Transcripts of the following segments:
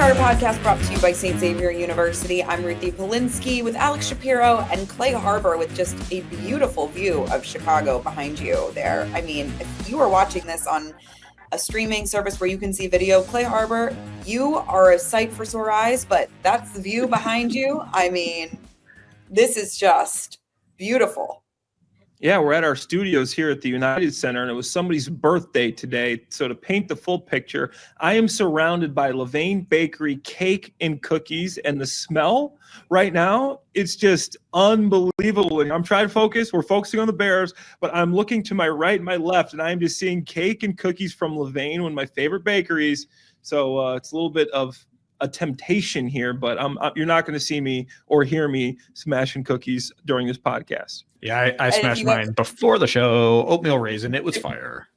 Carter podcast brought to you by St. Xavier University. I'm Ruthie Polinsky with Alex Shapiro and Clay Harbor with just a beautiful view of Chicago behind you there. I mean, if you are watching this on a streaming service where you can see video, Clay Harbor, you are a sight for sore eyes, but that's the view behind you. I mean, this is just beautiful. Yeah, we're at our studios here at the United Center, and it was somebody's birthday today. So to paint the full picture, I am surrounded by Levain Bakery cake and cookies, and the smell right now, it's just unbelievable. And I'm trying to focus. We're focusing on the Bears, but I'm looking to my right and my left, and I'm just seeing cake and cookies from Levain, one of my favorite bakeries. So it's a little bit of a temptation here, but you're not going to see me or hear me smashing cookies during this podcast. Yeah, I smashed mine before the show. Oatmeal raisin, it was fire.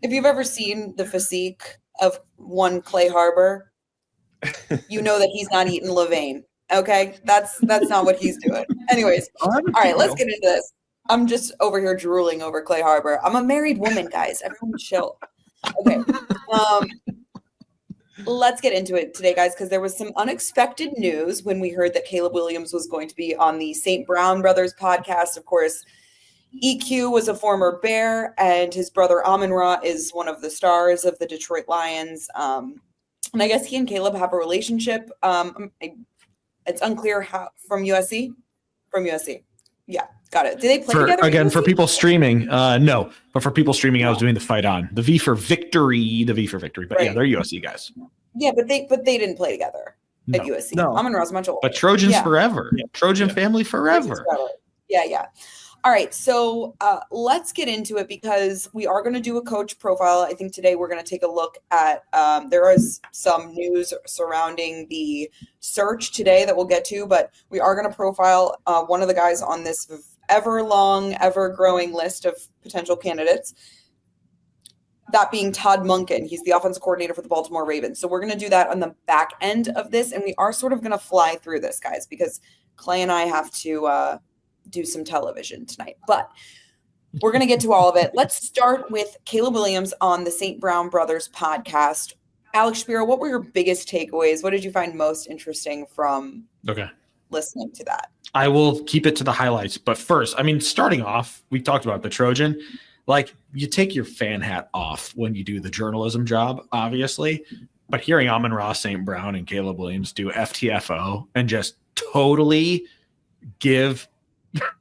If you've ever seen the physique of one Clay Harbor, you know that he's not eating Levain. Okay, that's not what he's doing. Anyways, all right, let's get into this. I'm just over here drooling over Clay Harbor. I'm a married woman, guys. Everyone chill. Okay. Let's get into it today, guys, because there was some unexpected news when we heard that Caleb Williams was going to be on the St. Brown Brothers podcast. Of course, EQ was a former Bear, and his brother Amon-Ra is one of the stars of the Detroit Lions. And I guess he and Caleb have a relationship. It's unclear how from USC. From USC. Yeah, got it. Did they play together? Again, for people streaming, no. But for people streaming, I was doing the fight on. The V for victory. But right. Yeah, they're USC guys. Yeah, but they didn't play together at USC. No. Amon-Ra's much older. But Trojans forever. Yeah. Trojan family forever. Yeah. All right, so let's get into it because we are going to do a coach profile. I think today we're going to take a look at there is some news surrounding the search today that we'll get to, but we are going to profile one of the guys on this ever-long, ever-growing list of potential candidates, that being Todd Monken. He's the offensive coordinator for the Baltimore Ravens. So we're going to do that on the back end of this, and we are sort of going to fly through this, guys, because Clay and I have to do some television tonight, but we're going to get to all of it. Let's start with Caleb Williams on the St. Brown Brothers podcast. Alex Shapiro, what were your biggest takeaways? What did you find most interesting from listening to that? I will keep it to the highlights, but first, starting off, we talked about the Trojan. Like, you take your fan hat off when you do the journalism job, obviously, but hearing Amon-Ra St. Brown and Caleb Williams do FTFO and just totally give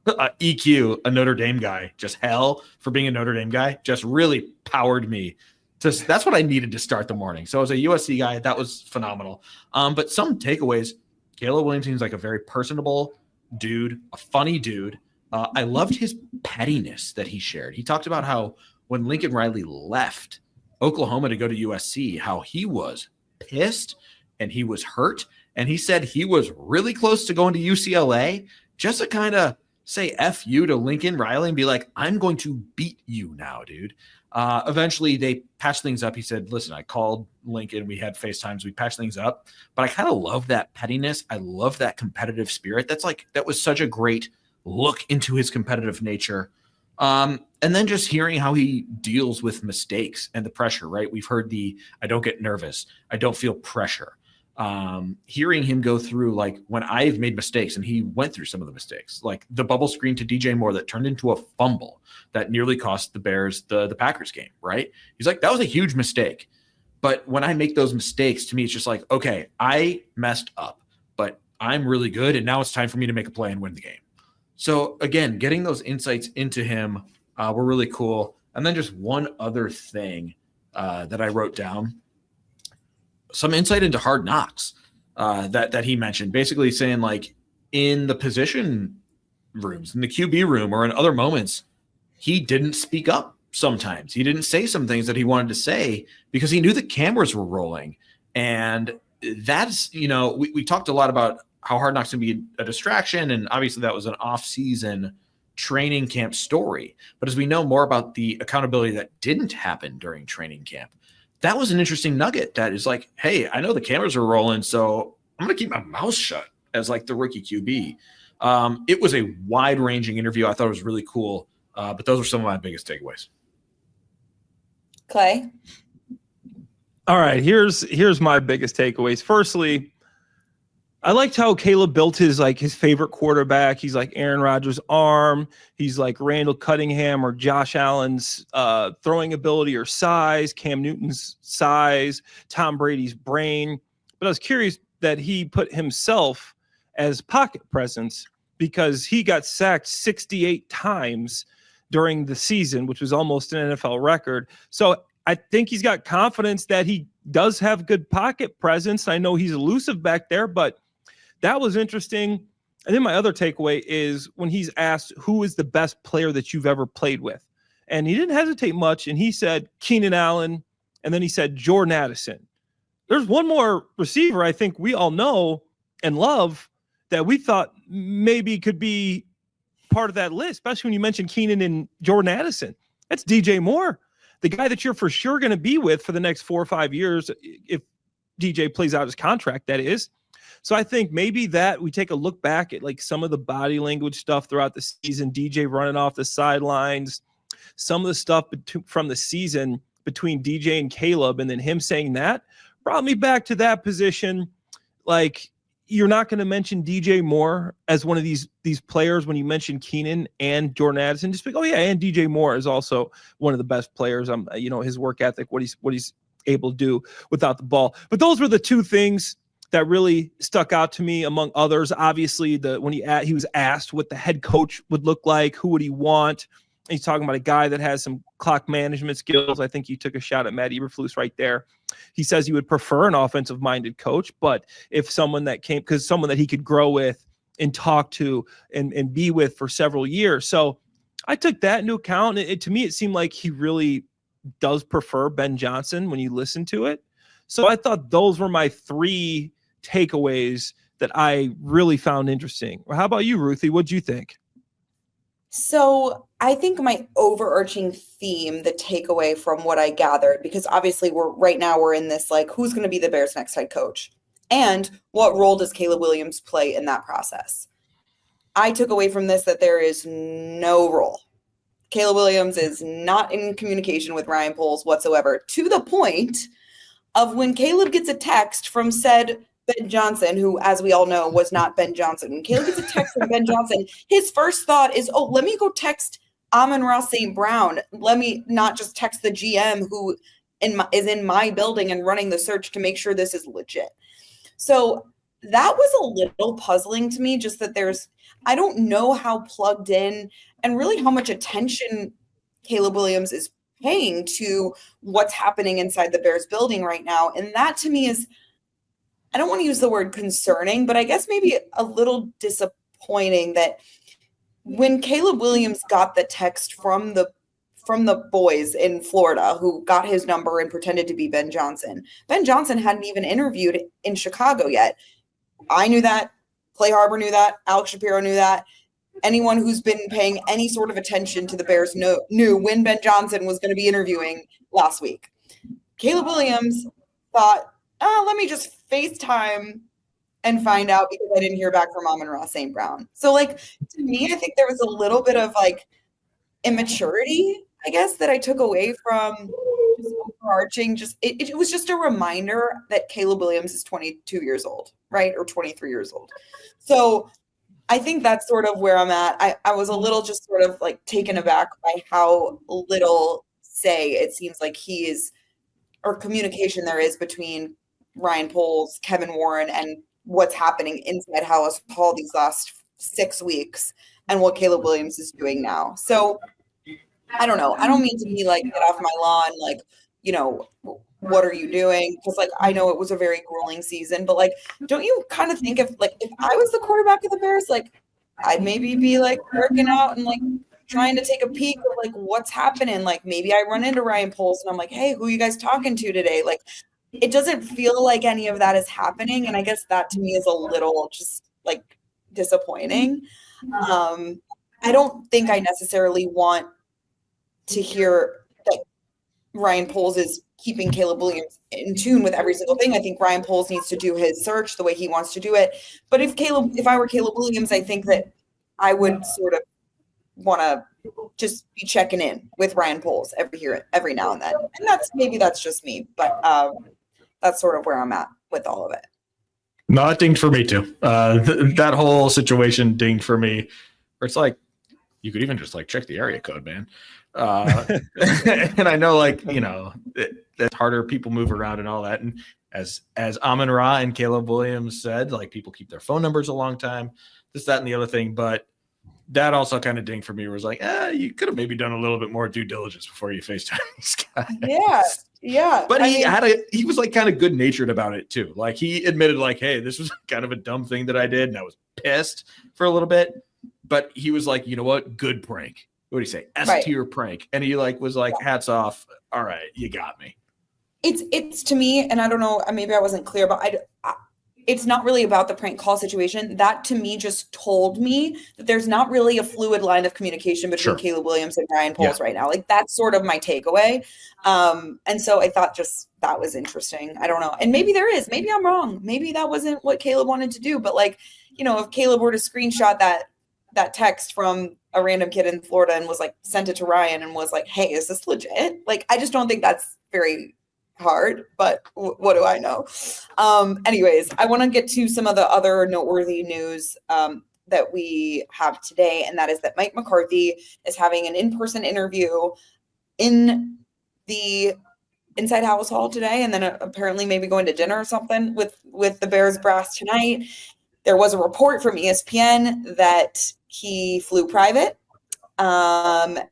EQ, a Notre Dame guy, just hell for being a Notre Dame guy, just really powered me. That's what I needed to start the morning. So as a USC guy, that was phenomenal. But some takeaways, Caleb Williams seems like a very personable dude, a funny dude. I loved his pettiness that he shared. He talked about how when Lincoln Riley left Oklahoma to go to USC, how he was pissed and he was hurt. And he said he was really close to going to UCLA just to kind of say F you to Lincoln Riley and be like, I'm going to beat you now, dude. Eventually they patched things up. He said, listen, I called Lincoln. We had FaceTimes. We patched things up. But I kind of love that pettiness. I love that competitive spirit. That was such a great look into his competitive nature. And then just hearing how he deals with mistakes and the pressure, right? We've heard I don't get nervous. I don't feel pressure. Hearing him go through, like, when I've made mistakes, and he went through some of the mistakes, like the bubble screen to DJ Moore that turned into a fumble that nearly cost the Bears the Packers game, right? He's like, that was a huge mistake. But when I make those mistakes, to me, it's just like, okay, I messed up, but I'm really good, and now it's time for me to make a play and win the game. So again, getting those insights into him were really cool. And then just one other thing that I wrote down, some insight into Hard Knocks that he mentioned, basically saying, like, in the position rooms, in the QB room, or in other moments, he didn't speak up sometimes. He didn't say some things that he wanted to say because he knew the cameras were rolling. And that's, we talked a lot about how Hard Knocks can be a distraction, and obviously that was an off-season training camp story. But as we know more about the accountability that didn't happen during training camp, that was an interesting nugget that is like, hey, I know the cameras are rolling, so I'm going to keep my mouth shut as like the rookie QB. It was a wide-ranging interview. I thought it was really cool, but those were some of my biggest takeaways. Clay? All right, here's my biggest takeaways. Firstly, I liked how Caleb built his favorite quarterback. He's like Aaron Rodgers' arm. He's like Randall Cunningham or Josh Allen's throwing ability or size, Cam Newton's size, Tom Brady's brain. But I was curious that he put himself as pocket presence because he got sacked 68 times during the season, which was almost an NFL record. So I think he's got confidence that he does have good pocket presence. I know he's elusive back there, but that was interesting. And then my other takeaway is when he's asked, who is the best player that you've ever played with? And he didn't hesitate much. And he said Keenan Allen. And then he said Jordan Addison. There's one more receiver I think we all know and love that we thought maybe could be part of that list, especially when you mentioned Keenan and Jordan Addison. That's DJ Moore, the guy that you're for sure going to be with for the next 4 or 5 years if DJ plays out his contract, that is. So I think maybe that we take a look back at like some of the body language stuff throughout the season, DJ running off the sidelines, some of the stuff from the season between DJ and Caleb, and then him saying that brought me back to that position. Like, you're not going to mention DJ Moore as one of these players when you mention Keenan and Jordan Addison. Just like, oh yeah, and DJ Moore is also one of the best players. His work ethic, what he's able to do without the ball. But those were the two things that really stuck out to me, among others. Obviously, when he was asked what the head coach would look like, who would he want? And he's talking about a guy that has some clock management skills. I think he took a shot at Matt Eberflus right there. He says he would prefer an offensive-minded coach, but if someone that he could grow with and talk to and be with for several years. So I took that into account. To me, it seemed like he really does prefer Ben Johnson when you listen to it. So I thought those were my 3 takeaways that I really found interesting. Well, how about you, Ruthie? What'd you think? So I think my overarching theme, the takeaway from what I gathered, because obviously we're in this, like, who's going to be the Bears' next head coach? And what role does Caleb Williams play in that process? I took away from this that there is no role. Caleb Williams is not in communication with Ryan Poles whatsoever, to the point of when Caleb gets a text from said Ben Johnson, who, as we all know, was not Ben Johnson. When Caleb gets a text from Ben Johnson, his first thought is, oh, let me go text Amon-Ra St. Brown. Let me not just text the GM who is in my building and running the search to make sure this is legit. So that was a little puzzling to me, just that I don't know how plugged in and really how much attention Caleb Williams is paying to what's happening inside the Bears building right now. And that to me is, I don't want to use the word concerning, but I guess maybe a little disappointing that when Caleb Williams got the text from the boys in Florida who got his number and pretended to be Ben Johnson hadn't even interviewed in Chicago yet. I knew that. Clay Harbor knew that. Alex Shapiro knew that. Anyone who's been paying any sort of attention to the Bears knew when Ben Johnson was going to be interviewing last week. Caleb Williams thought, let me just FaceTime and find out because I didn't hear back from Amon-Ra St. Brown. So, like, to me, I think there was a little bit of, like, immaturity, I guess, that I took away from just overarching. It was just a reminder that Caleb Williams is 22 years old, right? Or 23 years old. So I think that's sort of where I'm at. I was a little just sort of, like, taken aback by how little say it seems like he is, or communication there is between Ryan Poles, Kevin Warren, and what's happening inside Hallis Hall these last 6 weeks and what Caleb Williams is doing now. So I don't know. I don't mean to be like, get off my lawn, like, what are you doing? Because, like, I know it was a very grueling season, but, like, don't you kind of think if I was the quarterback of the Bears, like, I'd maybe be, like, working out and, like, trying to take a peek of, like, what's happening. Like, maybe I run into Ryan Poles and I'm like, hey, who are you guys talking to today? Like, it doesn't feel like any of that is happening. And I guess that to me is a little just, like, disappointing. I don't think I necessarily want to hear that Ryan Poles is keeping Caleb Williams in tune with every single thing. I think Ryan Poles needs to do his search the way he wants to do it. But if I were Caleb Williams, I think that I would sort of want to just be checking in with Ryan Poles every now and then. And that's just me. But that's sort of where I'm at with all of it. No, it dinged for me too. That whole situation dinged for me. Where it's like, you could even just like check the area code, man. And I know, like, you know, that's harder. People move around and all that. And as Amon-Ra and Caleb Williams said, like, people keep their phone numbers a long time, this, that, and the other thing. But that also kind of dinged for me. Where it was like, you could have maybe done a little bit more due diligence before you FaceTime these guys. Yeah. But he was like kind of good natured about it too. Like, he admitted, like, hey, this was kind of a dumb thing that I did, and I was pissed for a little bit. But he was like, you know what? Good prank. What do you say? S-tier prank. And he like was like, hats off. All right, you got me. It's to me, and I don't know, maybe I wasn't clear, but it's not really about the prank call situation. That to me just told me that there's not really a fluid line of communication between Caleb Williams and Ryan Poles right now. Like, that's sort of my takeaway. And so I thought just that was interesting. I don't know. And maybe there is. Maybe I'm wrong. Maybe that wasn't what Caleb wanted to do. But, like, you know, if Caleb were to screenshot that text from a random kid in Florida and was like, sent it to Ryan and was like, hey, is this legit? Like, I just don't think that's very hard, but what do I know? Anyways, I want to get to some of the other noteworthy news that we have today, and that is that Mike McCarthy is having an in-person interview in the Inside House Hall today, and then apparently maybe going to dinner or something with the Bears brass tonight. There was a report from ESPN that he flew private,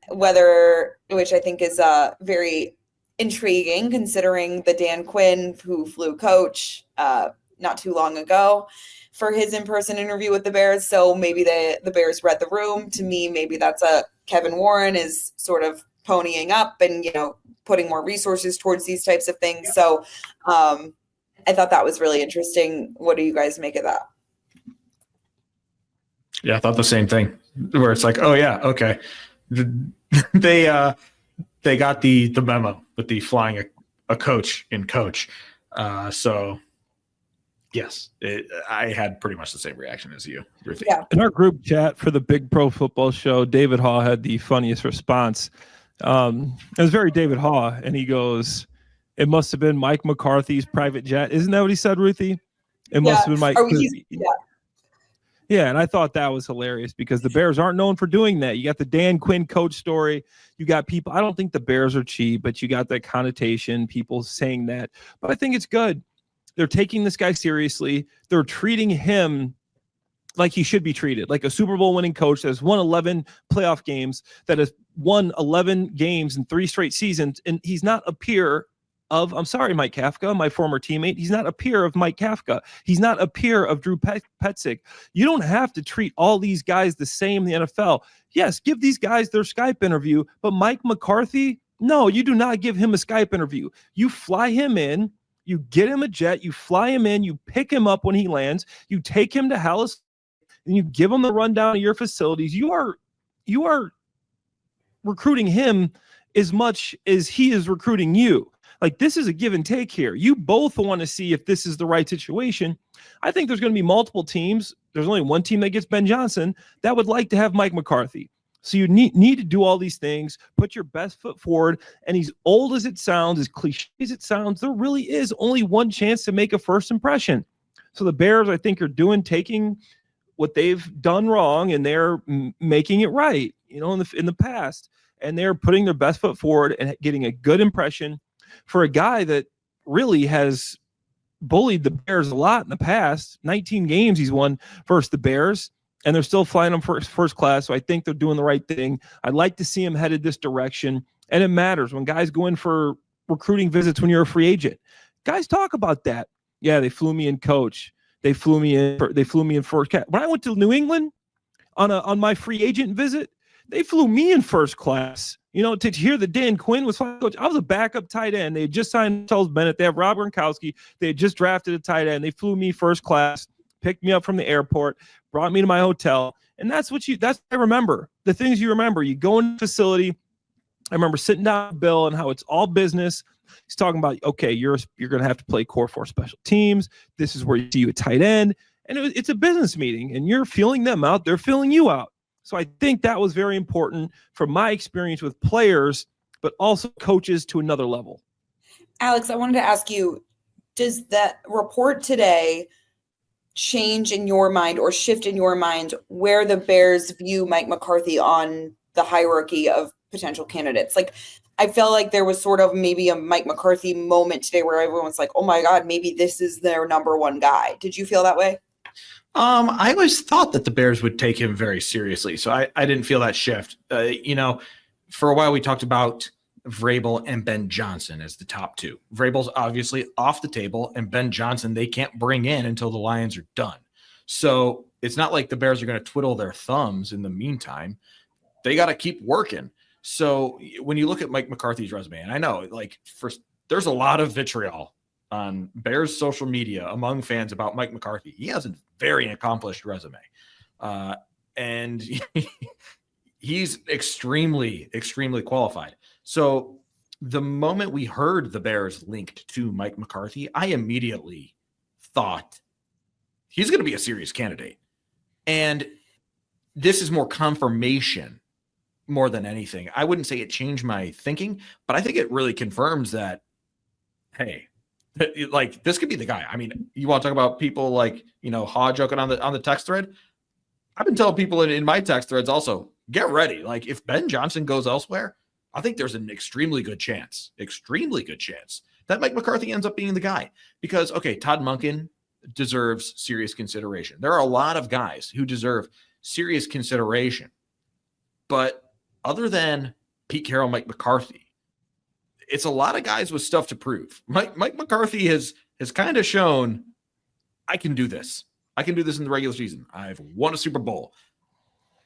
which I think is very intriguing, considering the Dan Quinn who flew coach not too long ago for his in-person interview with the Bears. So maybe the Bears read the room. To me, maybe that's Kevin Warren is sort of ponying up and, you know, putting more resources towards these types of things. So I thought that was really interesting. What do you guys make of that? Yeah, I thought the same thing, where it's like, oh yeah, okay. They got the memo with the flying a coach in coach. So yes, I had pretty much the same reaction as you, Ruthie. Yeah. In our group chat for the Big Pro Football Show, David Haw had the funniest response. It was very David Haw, and he goes, it must have been Mike McCarthy's private jet. Isn't that what he said, Ruthie? It must have been Mike. Yeah, and I thought that was hilarious because the Bears aren't known for doing that. You got the Dan Quinn coach story. You got people. I don't think the Bears are cheap, but you got that connotation, people saying that. But I think it's good. They're taking this guy seriously. They're treating him like he should be treated, like a Super Bowl winning coach that has won 11 playoff games, that has won 11 games in 3 straight seasons, and he's not a peer of, I'm sorry, Mike Kafka, my former teammate. He's not a peer of Mike Kafka. He's not a peer of Drew Petzing. You don't have to treat all these guys the same in the NFL. Yes, give these guys their Skype interview, but Mike McCarthy, no, you do not give him a Skype interview. You fly him in, you get him a jet, you fly him in, you pick him up when he lands, you take him to Hallis, and you give him the rundown of your facilities. You are recruiting him as much as he is recruiting you. Like, this is a give and take here. You both want to see if this is the right situation. I think there's going to be multiple teams. There's only one team that gets Ben Johnson that would like to have Mike McCarthy. So you need to do all these things, put your best foot forward. And as old as it sounds, as cliche as it sounds, there really is only one chance to make a first impression. So the Bears, I think, are taking what they've done wrong and they're making it right, you know, in the past. And they're putting their best foot forward and getting a good impression for a guy that really has bullied the Bears a lot in the past. 19 games he's won versus the Bears, and they're still flying him first class. So I think they're doing the right thing. I'd like to see him headed this direction. And it matters when guys go in for recruiting visits when you're a free agent. Guys talk about that. Yeah, they flew me in coach. They flew me in first class. When I went to New England on my free agent visit, they flew me in first class. You know, to hear that Dan Quinn was flying coach. I was a backup tight end. They had just signed Charles Bennett. They have Rob Gronkowski. They had just drafted a tight end. They flew me first class, picked me up from the airport, brought me to my hotel. And that's what I remember. The things you remember. You go in the facility. I remember sitting down with Bill and how it's all business. He's talking about, okay, you're going to have to play core 4 special teams. This is where you see you a tight end. And it's a business meeting, and you're feeling them out. They're filling you out. So I think that was very important from my experience with players, but also coaches to another level. Alex, I wanted to ask you, does that report today change in your mind or shift in your mind where the Bears view Mike McCarthy on the hierarchy of potential candidates? Like, I felt like there was sort of maybe a Mike McCarthy moment today where everyone's like, oh my God, maybe this is their number one guy. Did you feel that way? I always thought that the Bears would take him very seriously. So I didn't feel that shift. For a while we talked about Vrabel and Ben Johnson as the top two. Vrabel's obviously off the table, and Ben Johnson they can't bring in until the Lions are done. So it's not like the Bears are going to twiddle their thumbs in the meantime. They got to keep working. So when you look at Mike McCarthy's resume, and I know there's a lot of vitriol on Bears social media among fans about Mike McCarthy. He has a very accomplished resume. And he's extremely, extremely qualified. So the moment we heard the Bears linked to Mike McCarthy, I immediately thought he's going to be a serious candidate. And this is more confirmation more than anything. I wouldn't say it changed my thinking, but I think it really confirms that, hey, like this could be the guy. I mean, you want to talk about people like, Haw joking on the text thread? I've been telling people in my text threads also, get ready. Like if Ben Johnson goes elsewhere, I think there's an extremely good chance that Mike McCarthy ends up being the guy. Because, okay, Todd Monken deserves serious consideration. There are a lot of guys who deserve serious consideration. But other than Pete Carroll, Mike McCarthy, it's a lot of guys with stuff to prove. Mike McCarthy has kind of shown, I can do this. I can do this in the regular season. I've won a Super Bowl.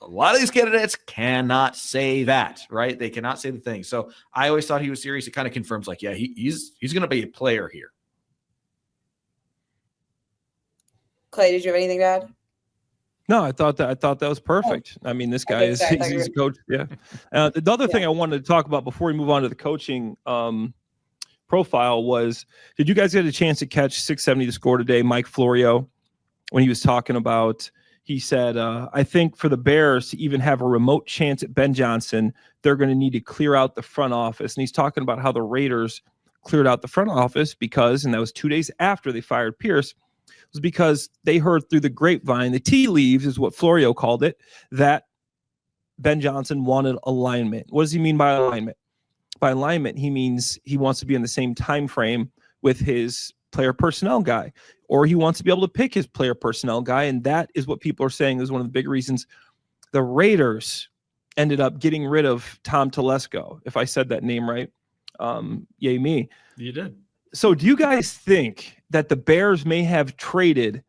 A lot of these candidates cannot say that, right? They cannot say the thing. So I always thought he was serious. It kind of confirms, like, yeah, he's going to be a player here. Clay, did you have anything to add? No, I thought that was perfect. I mean, this guy he's a coach. Yeah. The other thing I wanted to talk about before we move on to the coaching profile was, did you guys get a chance to catch 670 The Score today? Mike Florio, when he was talking about, he said, I think for the Bears to even have a remote chance at Ben Johnson, they're going to need to clear out the front office. And he's talking about how the Raiders cleared out the front office because, and that was 2 days after they fired Pierce, was because they heard through the grapevine, the tea leaves is what Florio called it, that Ben Johnson wanted alignment. What does he mean by alignment? By alignment, he means he wants to be in the same time frame with his player personnel guy, or he wants to be able to pick his player personnel guy. And that is what people are saying is one of the big reasons the Raiders ended up getting rid of Tom Telesco, if I said that name right. Yay me. You did. So do you guys think that the Bears may have traded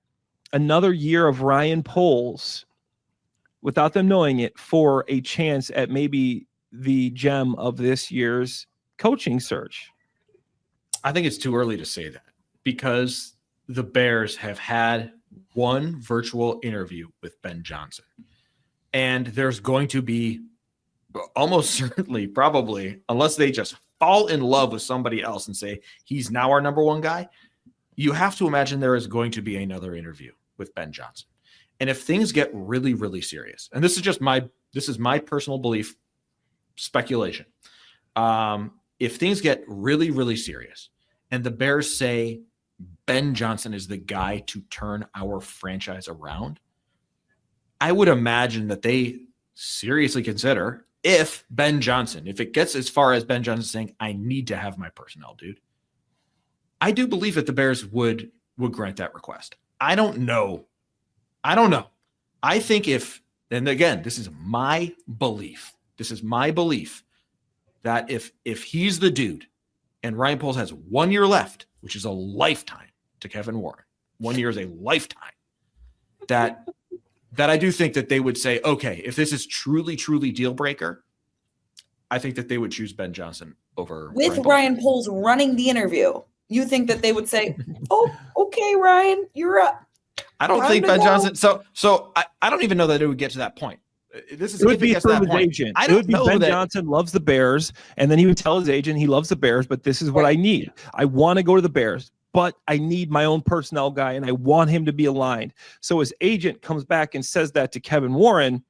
another year of Ryan Poles without them knowing it for a chance at maybe the gem of this year's coaching search? I think it's too early to say that because the Bears have had one virtual interview with Ben Johnson. And there's going to be almost certainly, probably, unless they just fall in love with somebody else and say, he's now our number one guy, you have to imagine there is going to be another interview with Ben Johnson. And if things get really, really serious, and this is my personal belief, speculation. If things get really, really serious and the Bears say Ben Johnson is the guy to turn our franchise around, I would imagine that they seriously consider if it gets as far as Ben Johnson saying, I need to have my personnel, dude. I do believe that the Bears would grant that request. I don't know. I think and again, this is my belief that if he's the dude and Ryan Poles has 1 year left, which is a lifetime to Kevin Warren, 1 year is a lifetime, that I do think that they would say, okay, if this is truly, truly deal breaker, I think that they would choose Ben Johnson over with Ryan Poles running the interview. You think that they would say, oh, okay, Ryan, you're up. I don't think Ben Johnson. So I don't even know that it would get to that point. It would be through his agent. It would be Ben Johnson loves the Bears, and then he would tell his agent he loves the Bears, but this is what I need. I want to go to the Bears, but I need my own personnel guy, and I want him to be aligned. So his agent comes back and says that to Kevin Warren,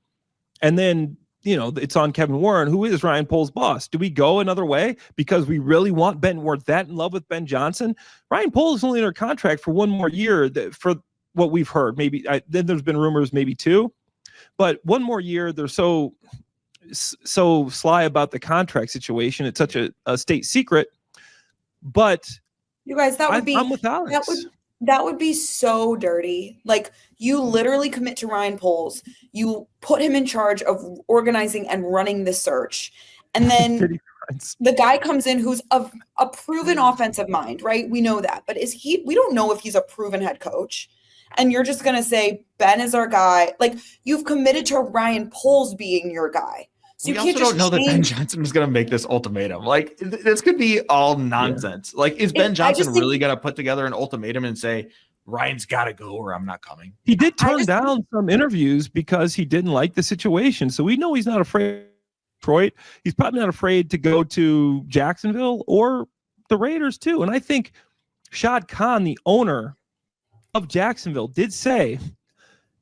and then it's on Kevin Warren. Who is Ryan Poles' boss? Do we go another way because we really want Ben? We're that in love with Ben Johnson. Ryan Poles is only under contract for one more year for what we've heard. Maybe then there's been rumors, maybe 2, but one more year. They're so sly about the contract situation. It's such a state secret. But you guys, I'm with Alex. That would be so dirty. Like, you literally commit to Ryan Poles. You put him in charge of organizing and running the search. And then the guy comes in who's a proven offensive mind, right? We know that. But we don't know if he's a proven head coach. And you're just going to say, Ben is our guy. Like, you've committed to Ryan Poles being your guy. So we also don't know that Ben Johnson is going to make this ultimatum. Like, this could be all nonsense. Yeah. Like, is Ben Johnson really going to put together an ultimatum and say, Ryan's got to go or I'm not coming? He did turn down some interviews because he didn't like the situation. So we know he's not afraid of Detroit. He's probably not afraid to go to Jacksonville or the Raiders too. And I think Shad Khan, the owner of Jacksonville, did say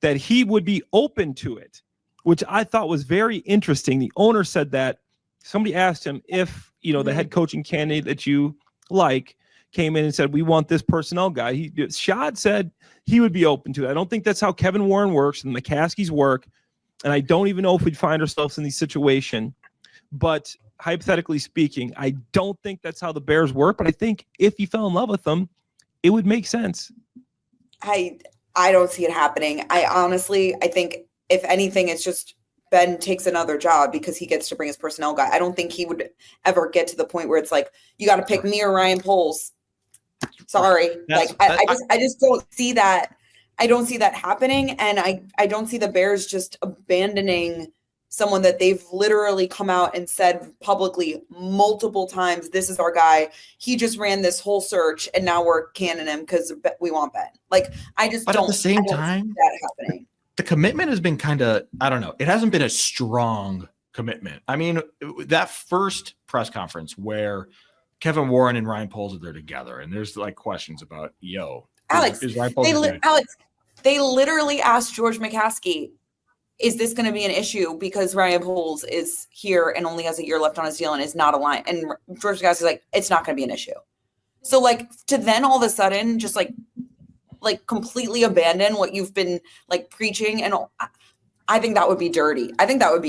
that he would be open to it, which I thought was very interesting. The owner said that. Somebody asked him if, the head coaching candidate that you like came in and said, we want this personnel guy. Shad said he would be open to it. I don't think that's how Kevin Warren works and the McCaskies work. And I don't even know if we'd find ourselves in this situation. But hypothetically speaking, I don't think that's how the Bears work. But I think if you fell in love with them, it would make sense. I don't see it happening. I think if anything, it's just Ben takes another job because he gets to bring his personnel guy. I don't think he would ever get to the point where it's like, you got to pick me or Ryan Poles. Sorry. I just don't see that. I don't see that happening. And I don't see the Bears just abandoning someone that they've literally come out and said publicly multiple times, this is our guy. He just ran this whole search and now we're canning him because we want Ben. Like, I just but don't. At the same see time, that happening. The commitment has been kind of, I don't know. It hasn't been a strong commitment. I mean, that first press conference where Kevin Warren and Ryan Poles are there together, and there's like questions about, Alex, is Ryan Poles Alex, they literally asked George McCaskey, is this going to be an issue because Ryan Poles is here and only has a year left on his deal and is not aligned? And George McCaskey's like, it's not going to be an issue. So like, to then all of a sudden just like completely abandon what you've been like preaching. And I think that would be dirty. I don't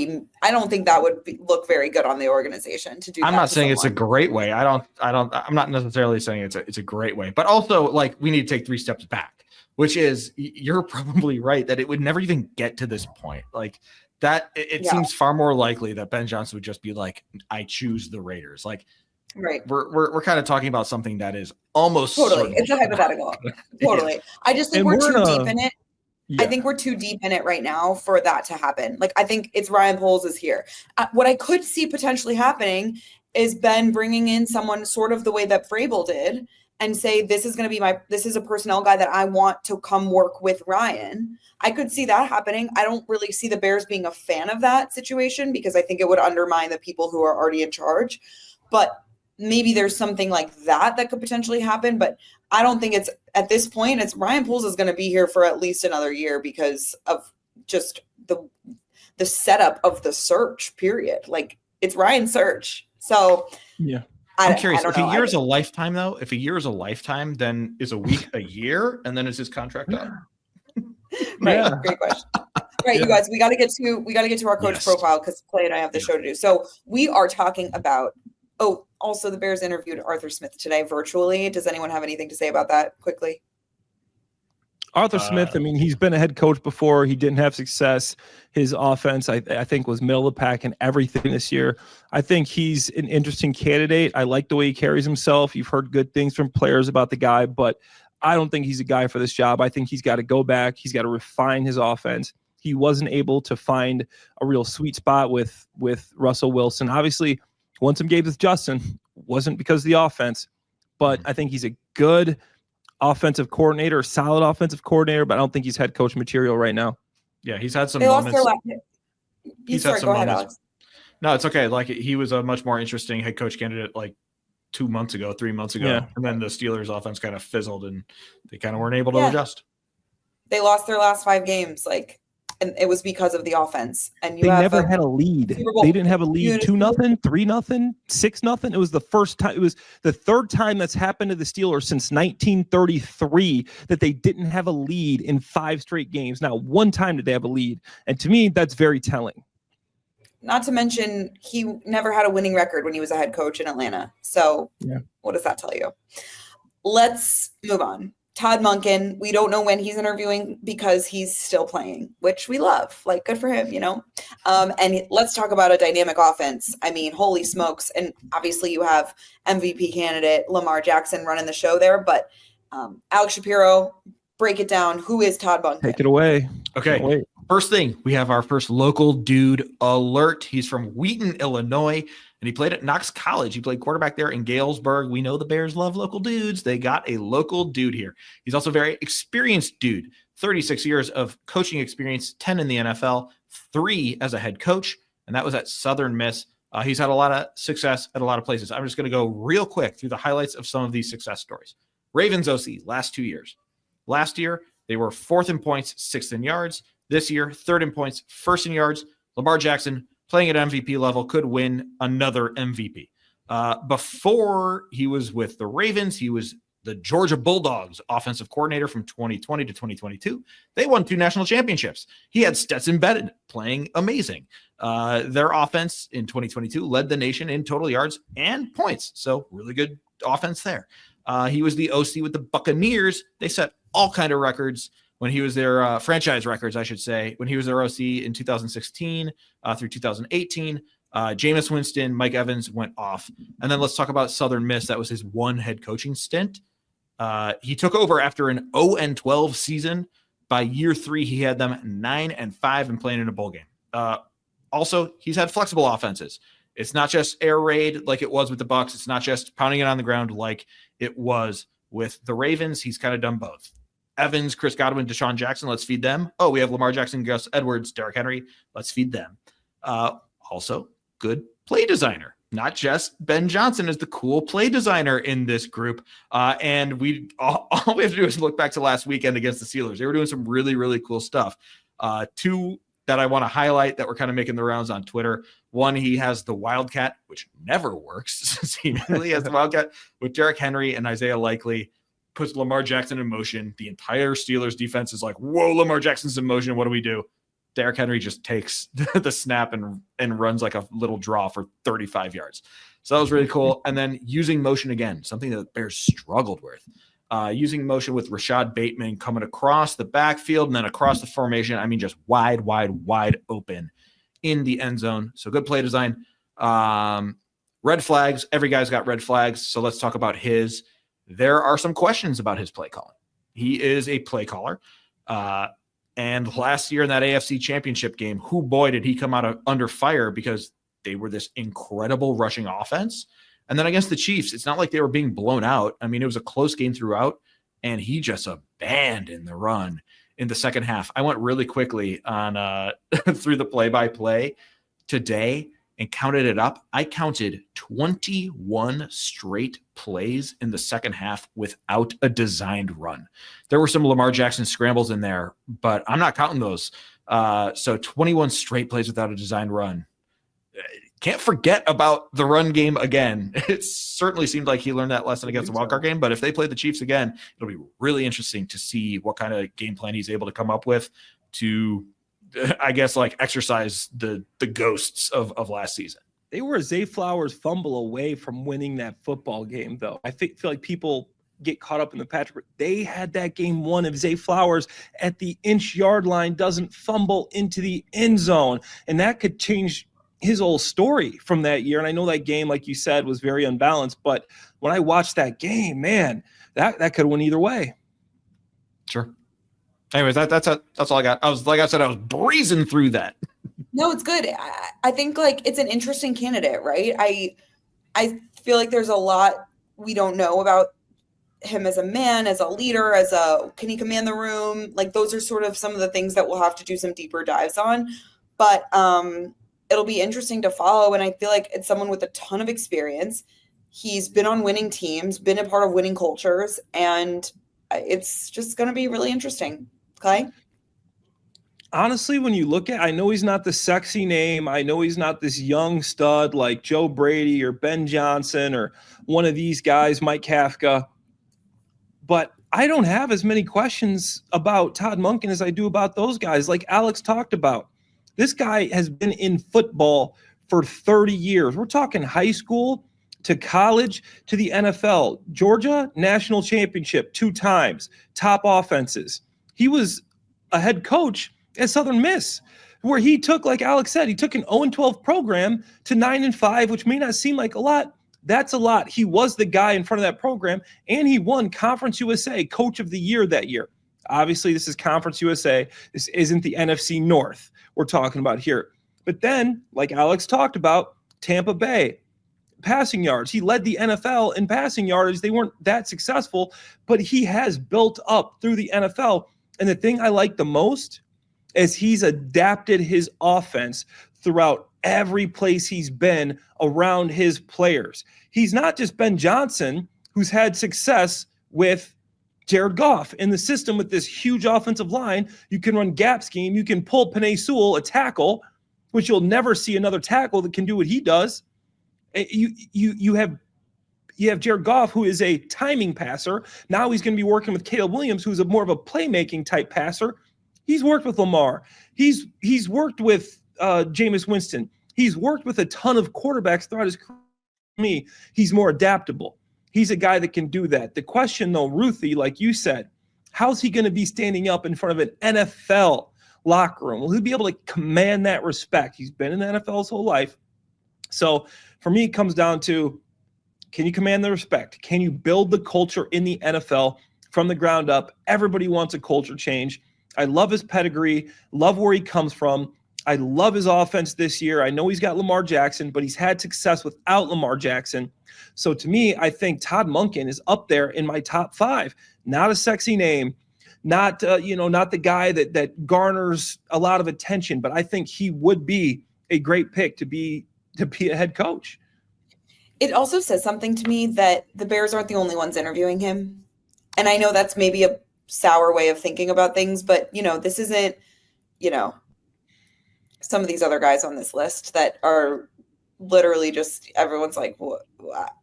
think that would look very good on the organization to do. I'm not saying it's a great way. I'm not necessarily saying it's a great way, but also like we need to take 3 steps back, which is you're probably right that it would never even get to this point. Like that, it seems far more likely that Ben Johnson would just be like, I choose the Raiders. Like, right. We're kind of talking about something that is almost totally. It's a hypothetical. Totally. Yeah. I just think we're too deep in it. Yeah. I think we're too deep in it right now for that to happen. Like, I think it's Ryan Poles is here. What I could see potentially happening is Ben bringing in someone sort of the way that Vrabel did and say, this is a personnel guy that I want to come work with Ryan. I could see that happening. I don't really see the Bears being a fan of that situation because I think it would undermine the people who are already in charge. But maybe there's something like that could potentially happen, but I don't think it's at this point. It's Ryan Poles is going to be here for at least another year because of just the setup of the search period. Like, it's Ryan's search. So yeah, I'm curious. If a year is a lifetime, though, if a year is a lifetime, then is a week a year, and then is his contract up? Right. Yeah. Great question. Right, you guys, we got to get to our coach profile because Clay and I have the show to do. So we are talking about. Oh, also the Bears interviewed Arthur Smith today virtually. Does anyone have anything to say about that quickly? Arthur Smith, I mean, he's been a head coach before. He didn't have success. His offense, I think, was middle of the pack in everything this year. I think he's an interesting candidate. I like the way he carries himself. You've heard good things from players about the guy, but I don't think he's a guy for this job. I think he's got to go back. He's got to refine his offense. He wasn't able to find a real sweet spot with Russell Wilson. Obviously, won some games with Justin. Wasn't because of the offense, but I think he's a good offensive coordinator, solid offensive coordinator, but I don't think he's head coach material right now. Yeah, he's had some moments. He's had some moments. Alex. No, it's okay. Like, he was a much more interesting head coach candidate like 3 months ago, and then the Steelers offense kind of fizzled and they kind of weren't able to adjust. They lost their last 5 games. Like, and it was because of the offense. And They never had a lead. They didn't have a lead 2-0, 3-0, 6-0. It was the first time. It was the third time that's happened to the Steelers since 1933 that they didn't have a lead in 5 straight games. Now, one time did they have a lead. And to me, that's very telling. Not to mention, he never had a winning record when he was a head coach in Atlanta. So What does that tell you? Let's move on. Todd Monken, we don't know when he's interviewing because he's still playing, which we love. Like, good for him, And let's talk about a dynamic offense. I mean, holy smokes. And obviously you have MVP candidate Lamar Jackson running the show there. But Alex Shapiro, break it down. Who is Todd Monken? Take it away. Okay. First thing, we have our first local dude alert. He's from Wheaton, Illinois, and he played at Knox College. He played quarterback there in Galesburg. We know the Bears love local dudes. They got a local dude here. He's also a very experienced dude, 36 years of coaching experience, 10 in the NFL, 3 as a head coach, and that was at Southern Miss. He's had a lot of success at a lot of places. I'm just going to go real quick through the highlights of some of these success stories. Ravens OC, last 2 years. Last year, they were 4th in points, 6th in yards. This year, 3rd in points, 1st in yards. Lamar Jackson, playing at MVP level, could win another MVP. Before he was with the Ravens, he was the Georgia Bulldogs offensive coordinator from 2020 to 2022. They won 2 national championships. He had Stetson Bennett playing amazing. Their offense in 2022 led the nation in total yards and points. So really good offense there. He was the OC with the Buccaneers. They set all kind of records when he was their franchise records, I should say, when he was their OC in 2016 through 2018. Jameis Winston, Mike Evans went off. And then let's talk about Southern Miss. That was his one head coaching stint. He took over after an 0-12 season. By year 3, he had them 9-5 and playing in a bowl game. Also, he's had flexible offenses. It's not just air raid like it was with the Bucs. It's not just pounding it on the ground like it was with the Ravens. He's kind of done both. Evans, Chris Godwin, Deshaun Jackson, let's feed them. Oh, we have Lamar Jackson, Gus Edwards, Derrick Henry. Let's feed them. Also, good play designer. Not just Ben Johnson is the cool play designer in this group. And all we have to do is look back to last weekend against the Steelers. They were doing some really, really cool stuff. 2 that I want to highlight that were kind of making the rounds on Twitter. One, he has the Wildcat, which never works. Seemingly has the Wildcat with Derrick Henry and Isaiah Likely. Puts Lamar Jackson in motion. The entire Steelers defense is like, whoa, Lamar Jackson's in motion. What do we do? Derrick Henry just takes the snap and runs like a little draw for 35 yards. So that was really cool. And then using motion again, something that the Bears struggled with. Using motion with Rashad Bateman coming across the backfield and then across the formation. I mean, just wide open in the end zone. So good play design. Red flags. Every guy's got red flags. So let's talk about his. There are some questions about his play calling. He is a play caller. And last year in that AFC championship game, boy, did he come out under fire because they were this incredible rushing offense. And then against the Chiefs, it's not like they were being blown out. I mean, it was a close game throughout, and he just abandoned the run in the second half. I went really quickly on through the play-by-play today and counted it up. I counted 21 straight plays in the second half without a designed run. There were some Lamar Jackson scrambles in there, but I'm not counting those. So 21 straight plays without a designed run. Can't forget about the run game again. It certainly seemed like he learned that lesson against the wildcard game, but if they play the Chiefs again, it'll be really interesting to see what kind of game plan he's able to come up with to, I guess, like exercise the ghosts of last season. They were a Zay Flowers fumble away from winning that football game, though. I feel like people get caught up in the patch. They had that game won if Zay Flowers at the inch-yard line doesn't fumble into the end zone, and that could change his whole story from that year. And I know that game, like you said, was very unbalanced, but when I watched that game, man, that could have went either way. Sure. Anyways, that's all I got. I was breezing through that. No, it's good. I think like it's an interesting candidate, right? I feel like there's a lot we don't know about him as a man, as a leader, can he command the room? Like those are sort of some of the things that we'll have to do some deeper dives on. But it'll be interesting to follow. And I feel like it's someone with a ton of experience. He's been on winning teams, been a part of winning cultures, and it's just going to be really interesting. Clay? Honestly, when you look at, I know he's not the sexy name. I know he's not this young stud like Joe Brady or Ben Johnson or one of these guys, Mike Kafka. But I don't have as many questions about Todd Monken as I do about those guys. Like Alex talked about, this guy has been in football for 30 years. We're talking high school to college to the NFL. Georgia, national championship 2 times, top offenses. He was a head coach at Southern Miss, where he took, like Alex said, he took an 0-12 program to 9-5, which may not seem like a lot. That's a lot. He was the guy in front of that program, and he won Conference USA Coach of the Year that year. Obviously, this is Conference USA. This isn't the NFC North we're talking about here. But then, like Alex talked about, Tampa Bay, passing yards. He led the NFL in passing yardage. They weren't that successful, but he has built up through the NFL. And the thing I like the most is he's adapted his offense throughout every place he's been around his players. He's not just Ben Johnson, who's had success with Jared Goff in the system with this huge offensive line. You can run gap scheme. You can pull Penei Sewell, a tackle, which you'll never see another tackle that can do what he does. You have Jared Goff, who is a timing passer. Now he's going to be working with Caleb Williams, who's more of a playmaking type passer. He's worked with Lamar. He's worked with Jameis Winston. He's worked with a ton of quarterbacks throughout his career. He's more adaptable. He's a guy that can do that. The question, though, Ruthie, like you said, how's he going to be standing up in front of an NFL locker room? Will he be able to command that respect? He's been in the NFL his whole life. So for me, it comes down to, can you command the respect? Can you build the culture in the NFL from the ground up? Everybody wants a culture change. I love his pedigree, love where he comes from. I love his offense this year. I know he's got Lamar Jackson, but he's had success without Lamar Jackson. So to me, I think Todd Monken is up there in my top 5. Not a sexy name, not not the guy that garners a lot of attention, but I think he would be a great pick to be a head coach. It also says something to me that the Bears aren't the only ones interviewing him. And I know that's maybe a sour way of thinking about things, but this isn't, some of these other guys on this list that are literally just, everyone's like,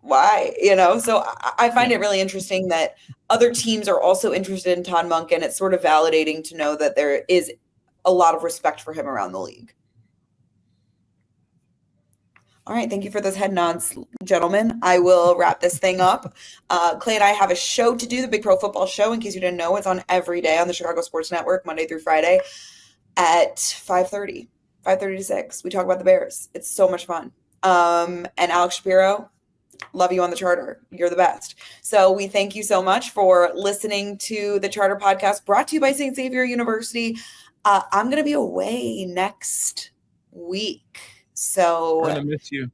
why? So I find it really interesting that other teams are also interested in Todd Monken. It's sort of validating to know that there is a lot of respect for him around the league. All right. Thank you for those head nods, gentlemen. I will wrap this thing up. Clay and I have a show to do, the Big Pro Football Show. In case you didn't know, it's on every day on the Chicago Sports Network, Monday through Friday at 5:30 to 6. We talk about the Bears. It's so much fun. And Alex Shapiro, love you on the Charter. You're the best. So we thank you so much for listening to the Charter Podcast, brought to you by St. Xavier University. I'm going to be away next week. So I'm going to miss you.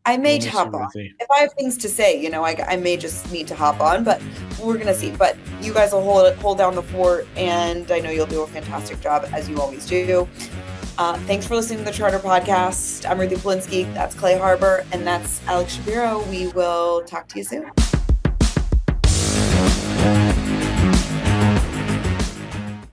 I may hop on. If I have things to say, I may just need to hop on, but we're going to see. But you guys will hold down the fort, and I know you'll do a fantastic job, as you always do. Thanks for listening to the Charter Podcast. I'm Ruthie Polinsky. That's Clay Harbor, and that's Alex Shapiro. We will talk to you soon.